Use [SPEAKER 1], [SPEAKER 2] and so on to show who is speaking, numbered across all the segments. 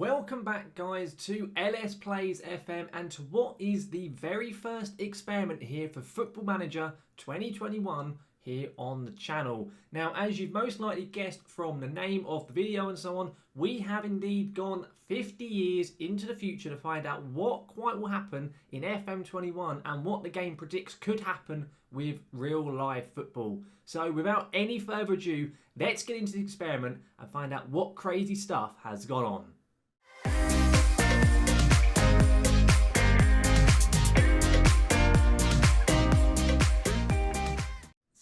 [SPEAKER 1] Welcome back guys to LS Plays FM and to what is the very first experiment here for Football Manager 2021 here on the channel. Now, as you've most likely guessed from the name of the video and so on, we have indeed gone 50 years into the future to find out what quite will happen in FM21 and what the game predicts could happen with real life football. So without any further ado, let's get into the experiment and find out what crazy stuff has gone on.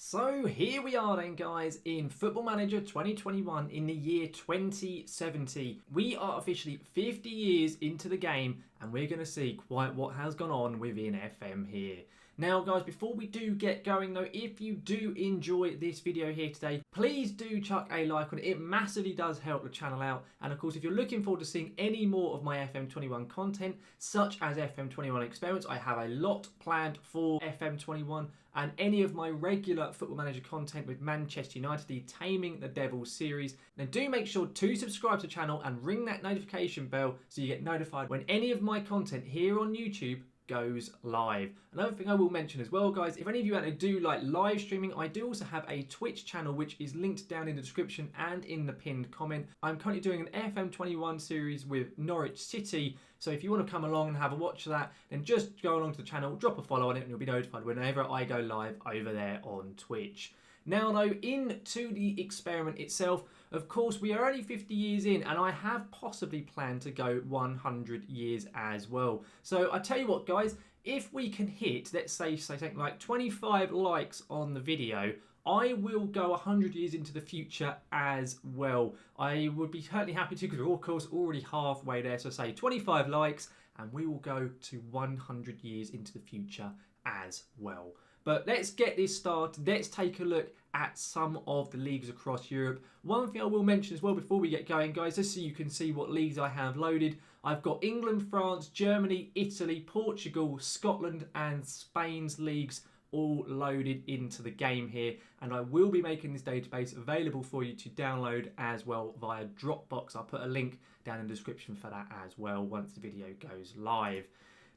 [SPEAKER 1] So here we are then guys in Football Manager 2021 in the year 2070. We are officially 50 years into the game and we're going to see quite what has gone on within FM here. Now guys, before we do get going though, if you do enjoy this video here today, please do chuck a like on it. It massively does help the channel out. And of course, if you're looking forward to seeing any more of my FM21 content, such as FM21 Experiments, I have a lot planned for FM21 and any of my regular Football Manager content with Manchester United, the Taming the Devil series, then do make sure to subscribe to the channel and ring that notification bell so you get notified when any of my content here on YouTube goes live. Another thing I will mention as well guys, if any of you out there do like live streaming, I do also have a Twitch channel which is linked down in the description and in the pinned comment. I'm currently doing an FM21 series with Norwich City, so if you want to come along and have a watch of that, then just go along to the channel, drop a follow on it and you'll be notified whenever I go live over there on Twitch. Now though, into the experiment itself, of course we are only 50 years in and I have possibly planned to go 100 years as well. So I tell you what guys, if we can hit, let's say something like 25 likes on the video, I will go 100 years into the future as well. I would be totally happy to because we're of course already halfway there. So say 25 likes and we will go to 100 years into the future as well. But let's get this started. Let's take a look at some of the leagues across Europe. One thing I will mention as well before we get going, guys, just so you can see what leagues I have loaded. I've got England, France, Germany, Italy, Portugal, Scotland and Spain's leagues all loaded into the game here. And I will be making this database available for you to download as well via Dropbox. I'll put a link down in the description for that as well once the video goes live.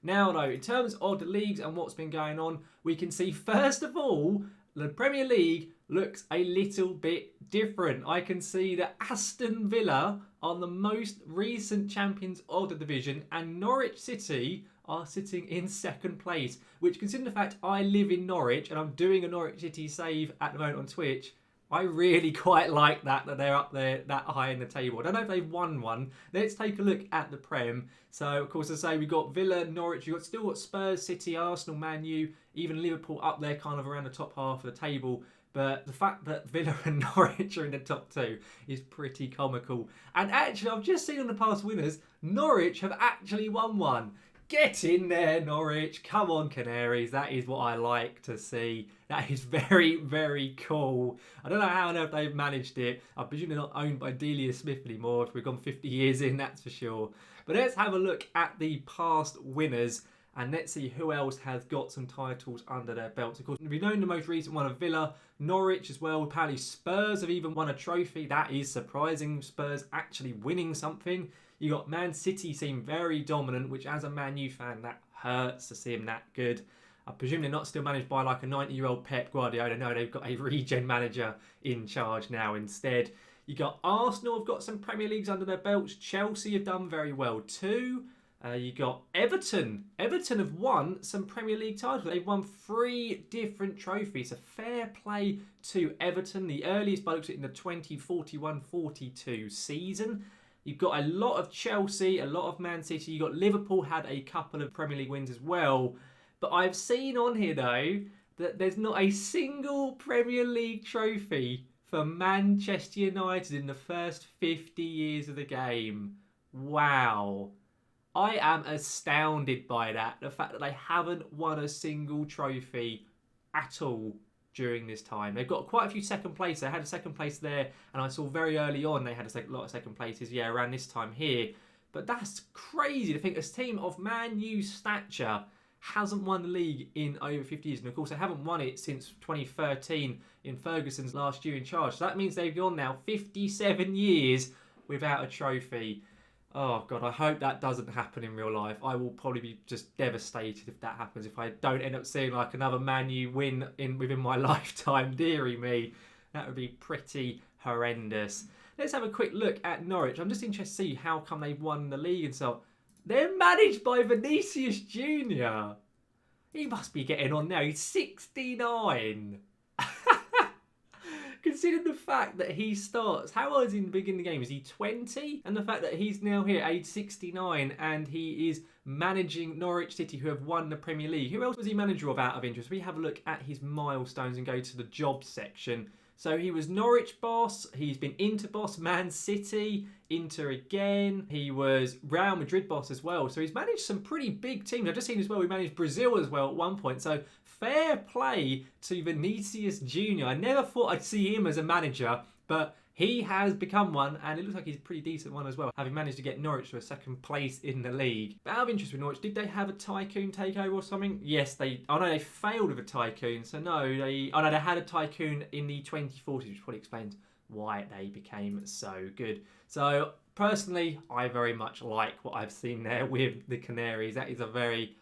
[SPEAKER 1] Now though, in terms of the leagues and what's been going on, we can see first of all, the Premier League looks a little bit different. I can see that Aston Villa are the most recent champions of the division and Norwich City are sitting in second place, which considering the fact I live in Norwich and I'm doing a Norwich City save at the moment on Twitch, I really quite like that they're up there that high in the table. I don't know if they've won one. Let's take a look at the Prem. So, of course, as I say, we've got Villa, Norwich, you've still got Spurs, City, Arsenal, Man U, even Liverpool up there kind of around the top half of the table. But the fact that Villa and Norwich are in the top two is pretty comical. And actually, I've just seen on the past winners, Norwich have actually won one. Get in there, Norwich. Come on, Canaries. That is what I like to see. That is very, very cool. I don't know how on earth they've managed it. I presume they're not owned by Delia Smith anymore. If we've gone 50 years in, that's for sure. But let's have a look at the past winners. And let's see who else has got some titles under their belts. Of course, we've known the most recent one of Villa, Norwich as well. Apparently Spurs have even won a trophy. That is surprising. Spurs actually winning something. You got Man City seem very dominant, which as a Man U fan, that hurts to see him that good. I presume they're not still managed by like a 90-year-old Pep Guardiola. No, they've got a regen manager in charge now instead. You got Arsenal have got some Premier Leagues under their belts. Chelsea have done very well too. You got Everton. Everton have won some Premier League titles. They've won 3 different trophies. A fair play to Everton. The earliest by looks at it in the 2041-42 season. You've got a lot of Chelsea, a lot of Man City. You've got Liverpool had a couple of Premier League wins as well. But I've seen on here, though, that there's not a single Premier League trophy for Manchester United in the first 50 years of the game. Wow. I am astounded by that. The fact that they haven't won a single trophy at all during this time. They've got quite a few second places. They had a second place there, and I saw very early on they had a lot of second places, yeah, around this time here. But that's crazy to think a team of Man U stature hasn't won the league in over 50 years. And of course, they haven't won it since 2013 in Ferguson's last year in charge. So that means they've gone now 57 years without a trophy. Oh God, I hope that doesn't happen in real life. I will probably be just devastated if that happens. If I don't end up seeing like another Man U win within my lifetime, dearie me, that would be pretty horrendous. Let's have a quick look at Norwich. I'm just interested to see how come they've won the league and so on. They're managed by Vinicius Junior. He must be getting on now. He's 69. Considering the fact that he starts, how old is he in the beginning of the game? Is he 20? And the fact that he's now here, age 69, and he is managing Norwich City, who have won the Premier League. Who else was he manager of out of interest? We have a look at his milestones and go to the jobs section. So he was Norwich boss, he's been Inter boss, Man City, Inter again. He was Real Madrid boss as well. So he's managed some pretty big teams. I've just seen as well, he managed Brazil as well at one point. So fair play to Vinicius Junior. I never thought I'd see him as a manager, but he has become one, and it looks like he's a pretty decent one as well, having managed to get Norwich to a second place in the league. But out of interest with Norwich, did they have a tycoon takeover or something? Yes, they... Oh no, they failed with a tycoon. So no, they... Oh no, they had a tycoon in the 2040s, which probably explains why they became so good. So personally, I very much like what I've seen there with the Canaries. That is a very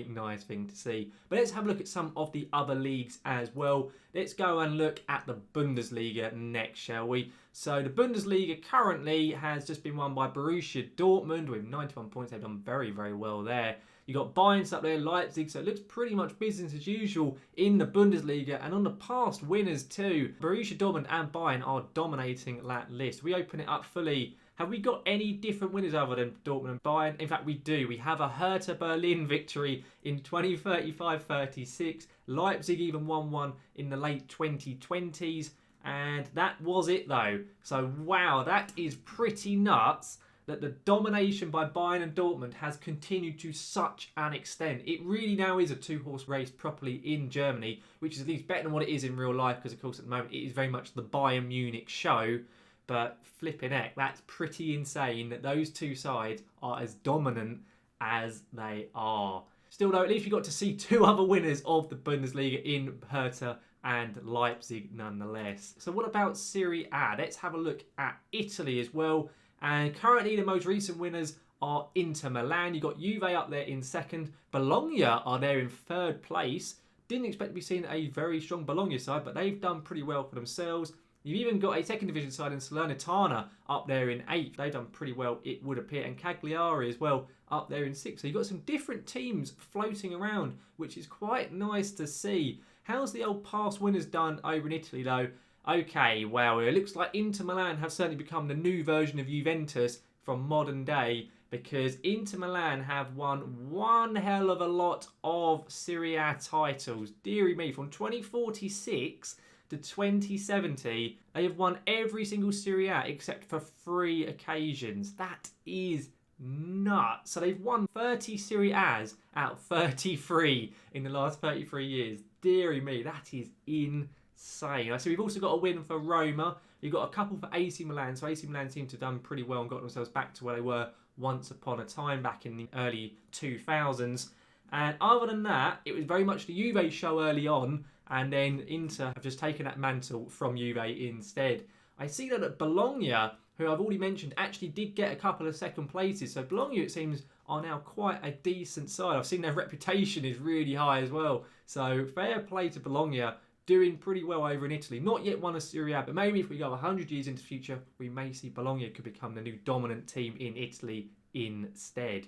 [SPEAKER 1] nice thing to see. But let's have a look at some of the other leagues as well. Let's go and look at the Bundesliga next, shall we? So the Bundesliga currently has just been won by Borussia Dortmund with 91 points. They've done very well there. You got Bayern up there, Leipzig, so it looks pretty much business as usual in the Bundesliga. And on the past winners too, Borussia Dortmund and Bayern are dominating that list. We open it up fully. Have we got any different winners other than Dortmund and Bayern? In fact, we do. We have a Hertha Berlin victory in 2035-36. Leipzig even won one in the late 2020s. And that was it, though. So, wow, that is pretty nuts that the domination by Bayern and Dortmund has continued to such an extent. It really now is a two-horse race properly in Germany, which is at least better than what it is in real life, because, of course, at the moment, it is very much the Bayern Munich show. But flipping heck, that's pretty insane that those two sides are as dominant as they are. Still though, at least we got to see two other winners of the Bundesliga in Hertha and Leipzig nonetheless. So what about Serie A? Let's have a look at Italy as well. And currently the most recent winners are Inter Milan. You got Juve up there in second. Bologna are there in third place. Didn't expect to be seeing a very strong Bologna side, but they've done pretty well for themselves. You've even got a second division side in Salernitana up there in 8th. They've done pretty well, it would appear. And Cagliari as well up there in 6th. So you've got some different teams floating around, which is quite nice to see. How's the old past winners done over in Italy though? Okay, well, it looks like Inter Milan have certainly become the new version of Juventus from modern day, because Inter Milan have won one hell of a lot of Serie A titles. Deary me, from 2046... to 2070, they have won every single Serie A except for 3 occasions. That is nuts. So they've won 30 Serie A's out of 33 in the last 33 years. Deary me, that is insane. So we've also got a win for Roma. You've got a couple for AC Milan. So AC Milan seem to have done pretty well and got themselves back to where they were once upon a time back in the early 2000s. And other than that, it was very much the Juve show early on, and then Inter have just taken that mantle from Juve instead. I see that at Bologna, who I've already mentioned, actually did get a couple of second places. So Bologna, it seems, are now quite a decent side. I've seen their reputation is really high as well. So fair play to Bologna, doing pretty well over in Italy. Not yet won a Serie A, but maybe if we go 100 years into the future, we may see Bologna could become the new dominant team in Italy instead.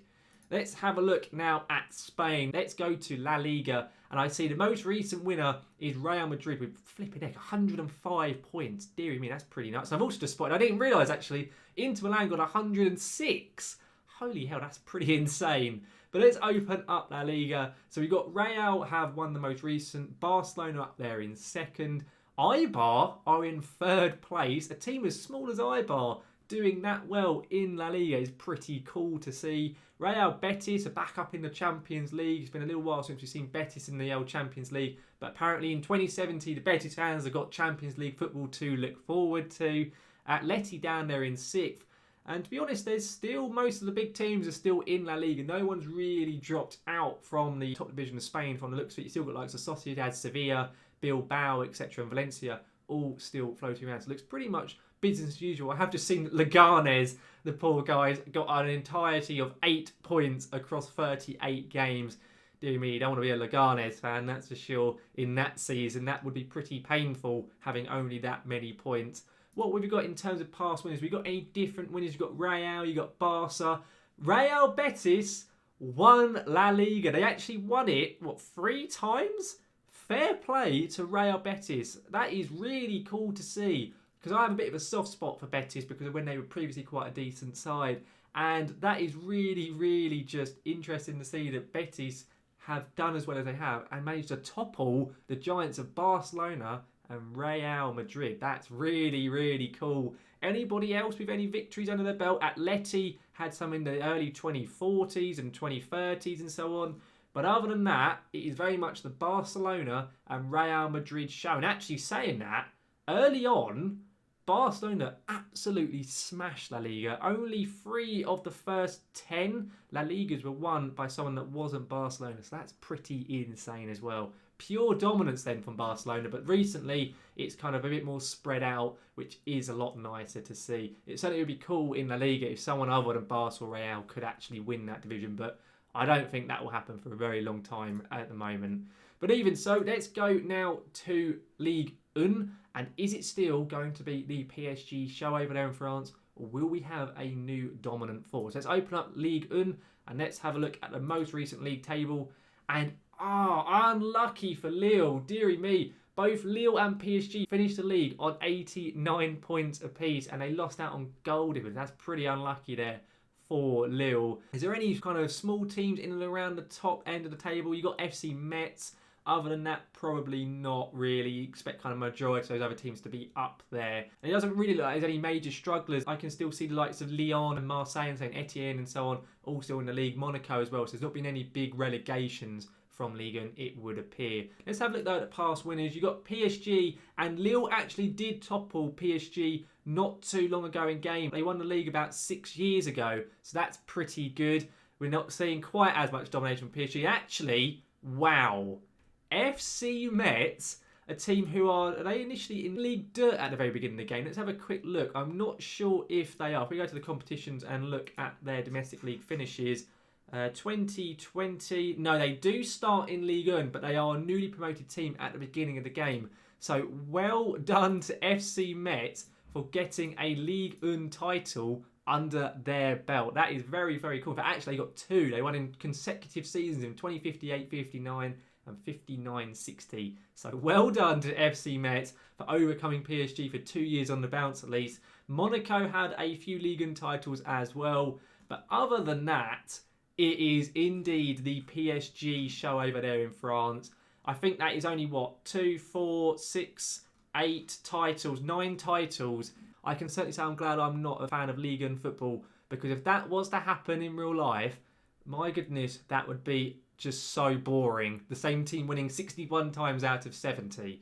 [SPEAKER 1] Let's have a look now at Spain. Let's go to La Liga. And I see the most recent winner is Real Madrid with flipping heck, 105 points. Deary me, that's pretty nuts. I've also just spotted, I didn't realise actually, Inter Milan got 106. Holy hell, that's pretty insane. But let's open up La Liga. So we've got Real have won the most recent. Barcelona up there in second. Eibar are in third place. A team as small as Eibar doing that well in La Liga is pretty cool to see. Real Betis are back up in the Champions League. It's been a little while since we've seen Betis in the Champions League, but apparently in 2070 the Betis fans have got Champions League football to look forward to. Atleti down there in 6th. And to be honest, there's still, most of the big teams are still in La Liga. No one's really dropped out from the top division of Spain from the looks of it. You still got like Sociedad, Sevilla, Bilbao, etc. and Valencia all still floating around. So it looks pretty much business as usual. I have just seen Leganes, the poor guys, got an entirety of 8 points across 38 games. Dear me, you don't want to be a Leganes fan, that's for sure, in that season. That would be pretty painful, having only that many points. What have we got in terms of past winners? We've got any different winners. You've got Real, you've got Barca. Real Betis won La Liga. They actually won it, 3 times? Fair play to Real Betis. That is really cool to see, because I have a bit of a soft spot for Betis because of when they were previously quite a decent side. And that is really, really just interesting to see that Betis have done as well as they have and managed to topple the giants of Barcelona and Real Madrid. That's really, really cool. Anybody else with any victories under their belt? Atleti had some in the early 2040s and 2030s and so on. But other than that, it is very much the Barcelona and Real Madrid show. And actually saying that, early on, Barcelona absolutely smashed La Liga. Only 3 of the first 10 La Ligas were won by someone that wasn't Barcelona. So that's pretty insane as well. Pure dominance then from Barcelona. But recently, it's kind of a bit more spread out, which is a lot nicer to see. It certainly would be cool in La Liga if someone other than Barca or Real could actually win that division. But I don't think that will happen for a very long time at the moment. But even so, let's go now to Ligue 1. And is it still going to be the PSG show over there in France? Or will we have a new dominant force? Let's open up Ligue 1 and let's have a look at the most recent league table. And unlucky for Lille. Dearie me. Both Lille and PSG finished the league on 89 points apiece. And they lost out on goal difference. That's pretty unlucky there for Lille. Is there any kind of small teams in and around the top end of the table? You got FC Metz. Other than that, probably not really. You expect kind of majority of those other teams to be up there. And it doesn't really look like there's any major strugglers. I can still see the likes of Lyon and Marseille and Saint Etienne and so on, all still in the league. Monaco as well. So there's not been any big relegations from Ligue 1, it would appear. Let's have a look though at the past winners. You got PSG, and Lille actually did topple PSG not too long ago in game. They won the league about 6 years ago, so that's pretty good. We're not seeing quite as much domination from PSG. Actually, wow. FC Metz, a team who are they initially in Ligue 2 at the very beginning of the game? Let's have a quick look. I'm not sure if they are. If we go to the competitions and look at their domestic league finishes, 2020, no, they do start in Ligue 1, but they are a newly promoted team at the beginning of the game. So well done to FC Metz for getting a Ligue 1 title under their belt. That is very, very cool. But actually, they got 2. They won in consecutive seasons in 2058-59 and 59-60. So well done to FC Metz for overcoming PSG for 2 years on the bounce at least. Monaco had a few Ligue 1 titles as well. But other than that, it is indeed the PSG show over there in France. I think that is only, 2, 4, 6, 8 titles, 9 titles. I can certainly say I'm glad I'm not a fan of Ligue 1 football, because if that was to happen in real life, my goodness, that would be just so boring. The same team winning 61 times out of 70.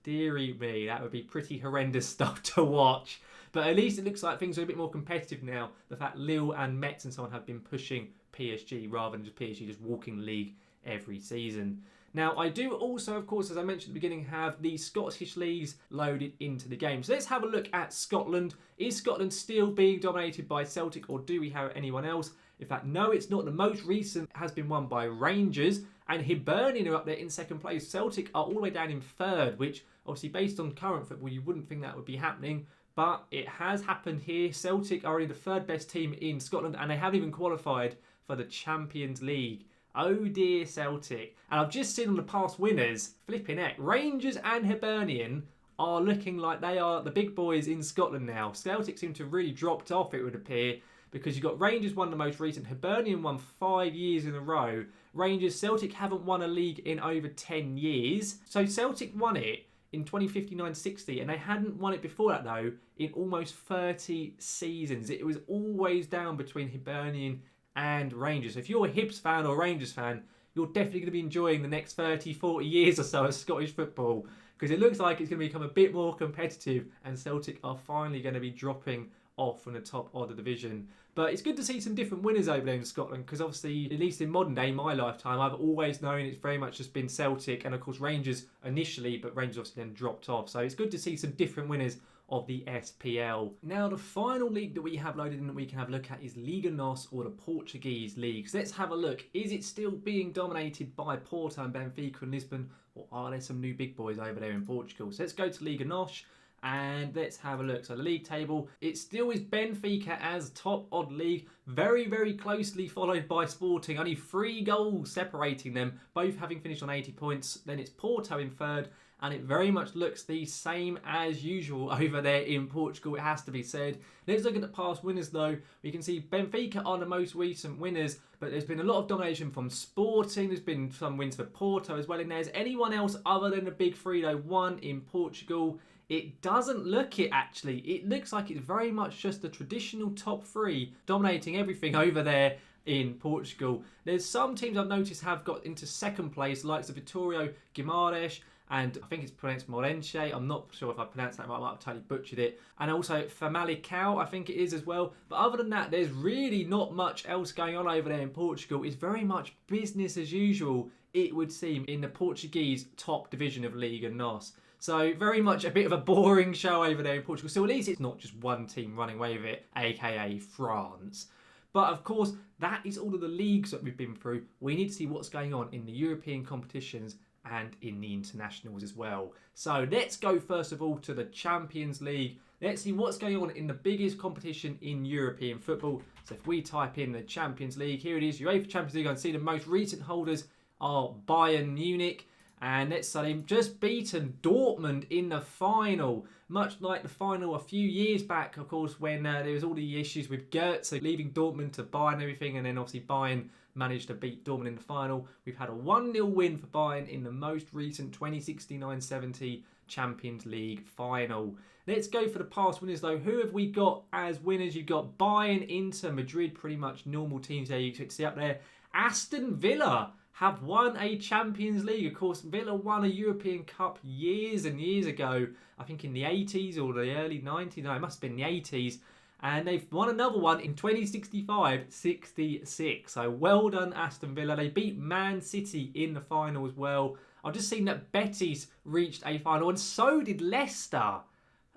[SPEAKER 1] Deary me, that would be pretty horrendous stuff to watch. But at least it looks like things are a bit more competitive now. The fact Lille and Metz and so on have been pushing PSG rather than just PSG just walking the league every season. Now, I do also, of course, as I mentioned at the beginning, have the Scottish leagues loaded into the game. So let's have a look at Scotland. Is Scotland still being dominated by Celtic, or do we have anyone else? In fact, no, it's not. The most recent has been won by Rangers, and Hibernian are up there in second place. Celtic are all the way down in third, which obviously based on current football, you wouldn't think that would be happening. But it has happened here. Celtic are only the third best team in Scotland, and they haven't even qualified for the Champions League. Oh dear, Celtic. And I've just seen on the past winners, flipping heck, Rangers and Hibernian are looking like they are the big boys in Scotland now. Celtic seem to have really dropped off, it would appear, because you've got Rangers won the most recent, Hibernian won 5 years in a row. Rangers, Celtic haven't won a league in over 10 years. So Celtic won it in 2059-60, and they hadn't won it before that though in almost 30 seasons. It was always down between Hibernian and Rangers. So if you're a Hibs fan or Rangers fan, you're definitely going to be enjoying the next 30, 40 years or so of Scottish football, because it looks like it's going to become a bit more competitive and Celtic are finally going to be dropping off from the top of the division. But it's good to see some different winners over there in Scotland, because obviously, at least in modern day, my lifetime, I've always known it's very much just been Celtic and of course Rangers initially, but Rangers obviously then dropped off. So it's good to see some different winners of the SPL. Now, the final league that we have loaded in that we can have a look at is Liga NOS, or the Portuguese league. So let's have a look. Is it still being dominated by Porto and Benfica and Lisbon, or are there some new big boys over there in Portugal? So let's go to Liga NOS and let's have a look. So the league table, it still is Benfica as top odd league, very, very closely followed by Sporting, only 3 goals separating them, both having finished on 80 points. Then it's Porto in third, and it very much looks the same as usual over there in Portugal, it has to be said. Let's look at the past winners though. We can see Benfica are the most recent winners, but there's been a lot of domination from Sporting. There's been some wins for Porto as well in there. Is anyone else other than the big three though won in Portugal? It doesn't look it actually. It looks like it's very much just the traditional top 3 dominating everything over there in Portugal. There's some teams I've noticed have got into second place, likes of Vitória, Guimarães, and I think it's pronounced Morense. I'm not sure if I pronounced that right. I might have totally butchered it. And also Famalicão, I think it is as well. But other than that, there's really not much else going on over there in Portugal. It's very much business as usual, it would seem, in the Portuguese top division of Liga NOS. So very much a bit of a boring show over there in Portugal. So at least it's not just one team running away with it, aka France. But of course, that is all of the leagues that we've been through. We need to see what's going on in the European competitions and in the internationals as well. So let's go first of all to the Champions League. Let's see what's going on in the biggest competition in European football. So if we type in the Champions League, here it is, UEFA Champions League. I can see the most recent holders are Bayern Munich. And let's say they've just beaten Dortmund in the final. Much like the final a few years back, of course, when there was all the issues with Goetze leaving Dortmund to Bayern and everything. And then obviously Bayern managed to beat Dortmund in the final. We've had a 1-0 win for Bayern in the most recent 2069-70 Champions League final. Let's go for the past winners though. Who have we got as winners? You've got Bayern, Inter, Madrid, pretty much normal teams there you can see up there. Aston Villa have won a Champions League. Of course, Villa won a European Cup years and years ago. I think in the 80s or the early 90s. No, it must have been the 80s. And they've won another one in 2065-66. So well done, Aston Villa. They beat Man City in the final as well. I've just seen that Betis reached a final, and so did Leicester.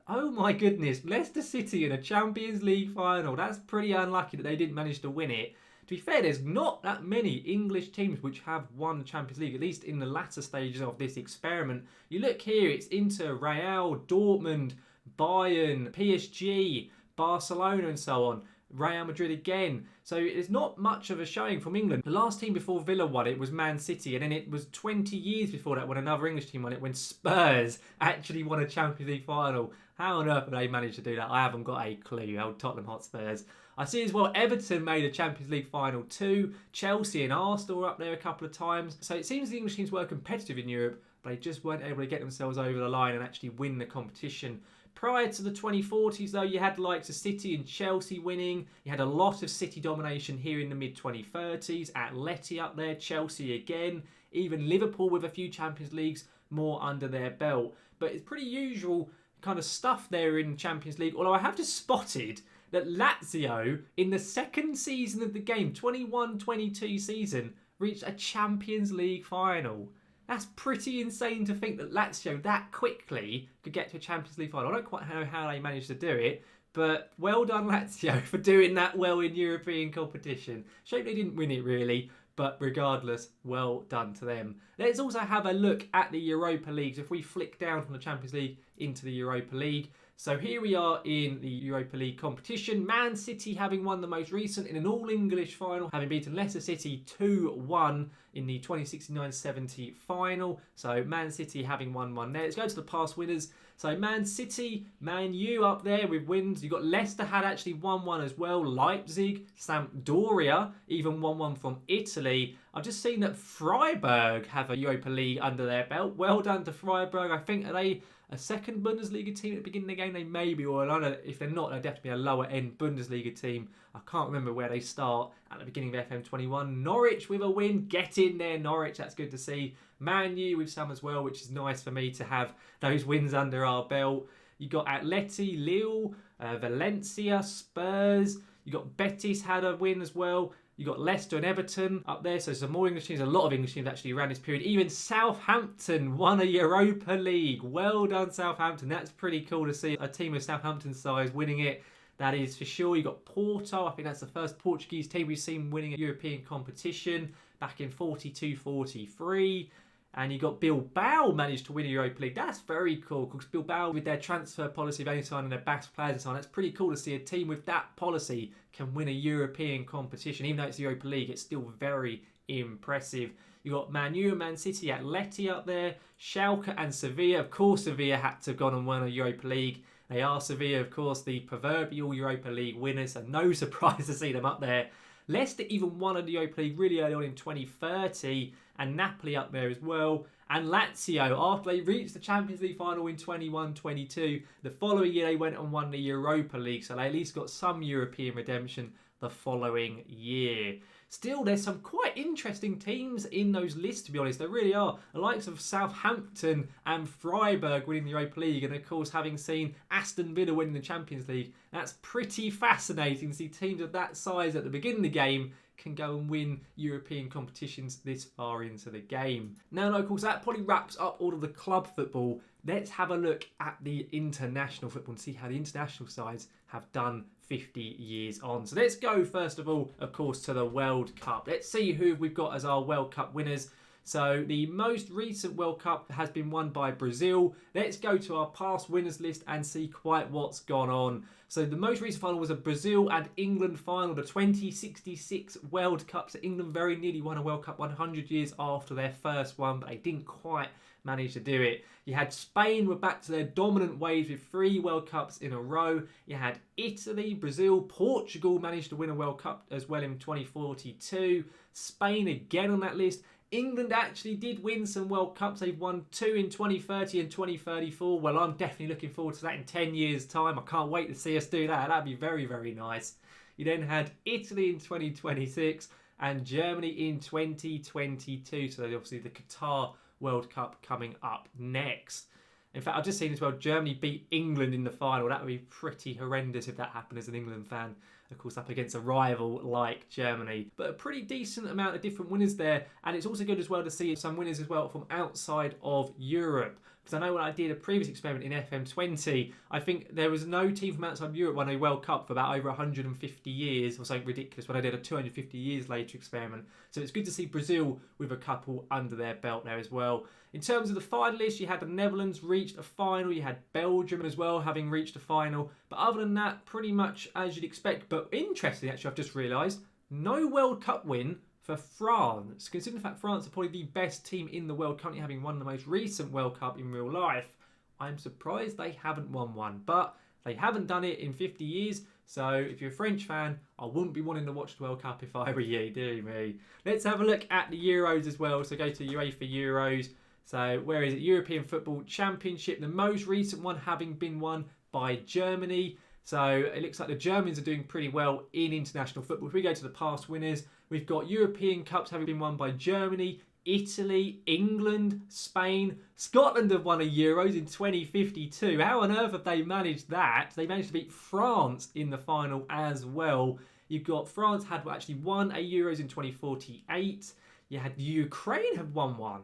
[SPEAKER 1] Oh my goodness, Leicester City in a Champions League final. That's pretty unlucky that they didn't manage to win it. To be fair, there's not that many English teams which have won the Champions League, at least in the latter stages of this experiment. You look here, it's Inter, Real, Dortmund, Bayern, PSG, Barcelona and so on. Real Madrid again. So there's not much of a showing from England. The last team before Villa won it was Man City, and then it was 20 years before that when another English team won it, when Spurs actually won a Champions League final. How on earth have they managed to do that? I haven't got a clue. How Tottenham Hotspurs. I see as well Everton made a Champions League final too. Chelsea and Arsenal were up there a couple of times. So it seems the English teams were competitive in Europe, but they just weren't able to get themselves over the line and actually win the competition. Prior to the 2040s though, you had the likes of City and Chelsea winning. You had a lot of City domination here in the mid-2030s. Atleti up there, Chelsea again. Even Liverpool with a few Champions Leagues more under their belt. But it's pretty usual kind of stuff there in Champions League. Although I have just spotted that Lazio, in the second season of the game, 21-22 season, reached a Champions League final. That's pretty insane to think that Lazio that quickly could get to a Champions League final. I don't quite know how they managed to do it, but well done Lazio for doing that well in European competition. Shame they didn't win it really, but regardless, well done to them. Let's also have a look at the Europa League. So if we flick down from the Champions League into the Europa League. So here we are in the Europa League competition. Man City having won the most recent in an all-English final, having beaten Leicester City 2-1 in the 2069-70 final. So Man City having won one there. Let's go to the past winners. So Man City, Man U up there with wins. You've got Leicester had actually won one as well. Leipzig, Sampdoria even won one from Italy. I've just seen that Freiburg have a Europa League under their belt. Well done to Freiburg. I think are they a second Bundesliga team at the beginning of the game? They may be, or I don't know, if they're not, they're definitely a lower end Bundesliga team. I can't remember where they start at the beginning of FM21. Norwich with a win. Get in there, Norwich. That's good to see. Man U with some as well, which is nice for me to have those wins under our belt. You got Atleti, Lille, Valencia, Spurs. You got Betis had a win as well. You got Leicester and Everton up there, so some more English teams, a lot of English teams actually around this period. Even Southampton won a Europa League. Well done, Southampton. That's pretty cool to see a team of Southampton size winning it. That is for sure. You got Porto. I think that's the first Portuguese team we've seen winning a European competition back in 42-43. And you got Bilbao managed to win a Europa League. That's very cool because Bilbao, with their transfer policy of only signing their best players and so on, that's pretty cool to see a team with that policy can win a European competition. Even though it's the Europa League, it's still very impressive. You got Man U and Man City, Atleti up there, Schalke and Sevilla. Of course, Sevilla had to have gone and won a Europa League. They are Sevilla, of course, the proverbial Europa League winners, so no surprise to see them up there. Leicester even won the Europa League really early on in 2030, and Napoli up there as well. And Lazio, after they reached the Champions League final in 21-22, the following year they went and won the Europa League, so they at least got some European redemption the following year. Still, there's some quite interesting teams in those lists, to be honest. There really are. The likes of Southampton and Freiburg winning the Europa League, and of course, having seen Aston Villa winning the Champions League, that's pretty fascinating to see teams of that size at the beginning of the game can go and win European competitions this far into the game. Now, of course, that probably wraps up all of the club football. Let's have a look at the international football and see how the international sides have done 50 years on. So let's go, first of all, of course, to the World Cup. Let's see who we've got as our World Cup winners. So the most recent World Cup has been won by Brazil. Let's go to our past winners list and see quite what's gone on. So the most recent final was a Brazil and England final, the 2066 World Cup. So England very nearly won a World Cup 100 years after their first one, but they didn't quite manage to do it. You had Spain were back to their dominant ways with 3 World Cups in a row. You had Italy, Brazil, Portugal managed to win a World Cup as well in 2042. Spain again on that list. England actually did win some World Cups. They've won 2 in 2030 and 2034. Well, I'm definitely looking forward to that in 10 years' time. I can't wait to see us do that. That'd be very, very nice. You then had Italy in 2026 and Germany in 2022. So obviously the Qatar World Cup coming up next. In fact, I've just seen as well, Germany beat England in the final. That would be pretty horrendous if that happened as an England fan. Of course, up against a rival like Germany. But a pretty decent amount of different winners there. And it's also good as well to see some winners as well from outside of Europe. Because I know when I did a previous experiment in FM20, I think there was no team from outside of Europe won a World Cup for about over 150 years or something ridiculous when I did a 250 years later experiment. So it's good to see Brazil with a couple under their belt there as well. In terms of the finalists, you had the Netherlands reached a final. You had Belgium as well having reached a final. But other than that, pretty much as you'd expect. But interesting, actually, I've just realised, no World Cup win for France. Considering the fact France are probably the best team in the world, currently having won the most recent World Cup in real life, I'm surprised they haven't won one. But they haven't done it in 50 years. So if you're a French fan, I wouldn't be wanting to watch the World Cup if I were you, dear me. Let's have a look at the Euros as well. So go to UEFA Euros. So where is it? European Football Championship. The most recent one having been won by Germany. So it looks like the Germans are doing pretty well in international football. If we go to the past winners, we've got European Cups having been won by Germany, Italy, England, Spain. Scotland have won a Euros in 2052. How on earth have they managed that? They managed to beat France in the final as well. You've got France had actually won a Euros in 2048. You had Ukraine have won one.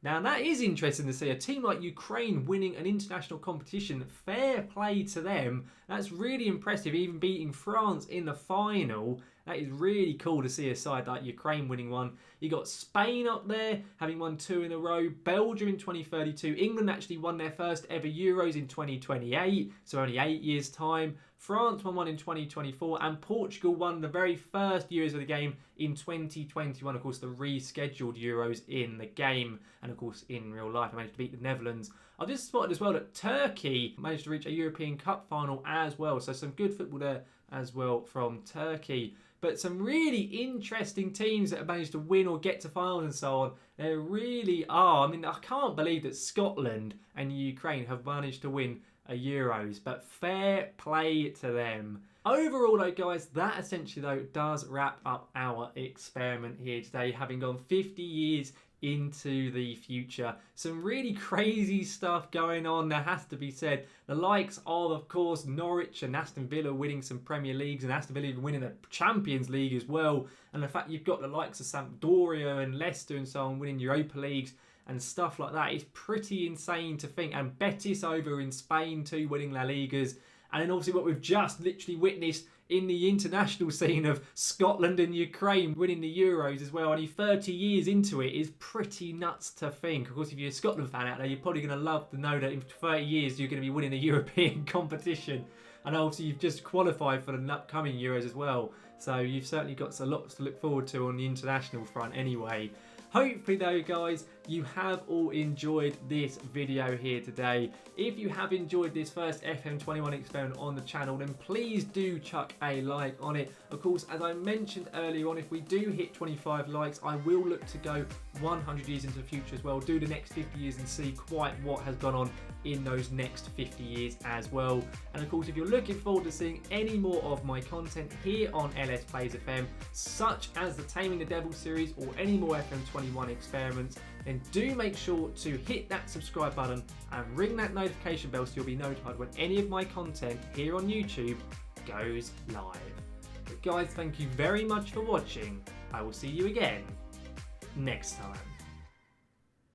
[SPEAKER 1] Now that is interesting to see, a team like Ukraine winning an international competition. Fair play to them. That's really impressive, even beating France in the final. That is really cool to see a side like Ukraine winning one. You got Spain up there, having won 2 in a row. Belgium in 2032. England actually won their first ever Euros in 2028, so only 8 years' time. France won one in 2024, and Portugal won the very first Euros of the game in 2021. Of course, the rescheduled Euros in the game, and of course, in real life, I managed to beat the Netherlands. I've just spotted as well that Turkey managed to reach a European Cup final as well, so some good football there as well from Turkey. But some really interesting teams that have managed to win or get to finals and so on. There really are. I mean, I can't believe that Scotland and Ukraine have managed to win a Euros, but fair play to them. Overall though, guys, that essentially though does wrap up our experiment here today, having gone 50 years into the future. Some really crazy stuff going on, there has to be said. The likes of course, Norwich and Aston Villa winning some Premier Leagues, and Aston Villa even winning the Champions League as well. And the fact you've got the likes of Sampdoria and Leicester and so on winning Europa Leagues and stuff like that is pretty insane to think. And Betis over in Spain too, winning La Ligas. And then obviously what we've just literally witnessed in the international scene of Scotland and Ukraine winning the Euros as well. Only 30 years into it is pretty nuts to think. Of course, if you're a Scotland fan out there, you're probably going to love to know that in 30 years you're going to be winning a European competition. And obviously you've just qualified for the upcoming Euros as well. So you've certainly got a lot to look forward to on the international front anyway. Hopefully though guys, you have all enjoyed this video here today. If you have enjoyed this first FM21 experiment on the channel, then please do chuck a like on it. Of course, as I mentioned earlier on, if we do hit 25 likes, I will look to go 100 years into the future as well, do the next 50 years and see quite what has gone on in those next 50 years as well. And of course, if you're looking forward to seeing any more of my content here on LS Plays FM, such as the Taming the Devil series or any more FM21 experiments, then do make sure to hit that subscribe button and ring that notification bell so you'll be notified when any of my content here on YouTube goes live. But guys, thank you very much for watching. I will see you again next time.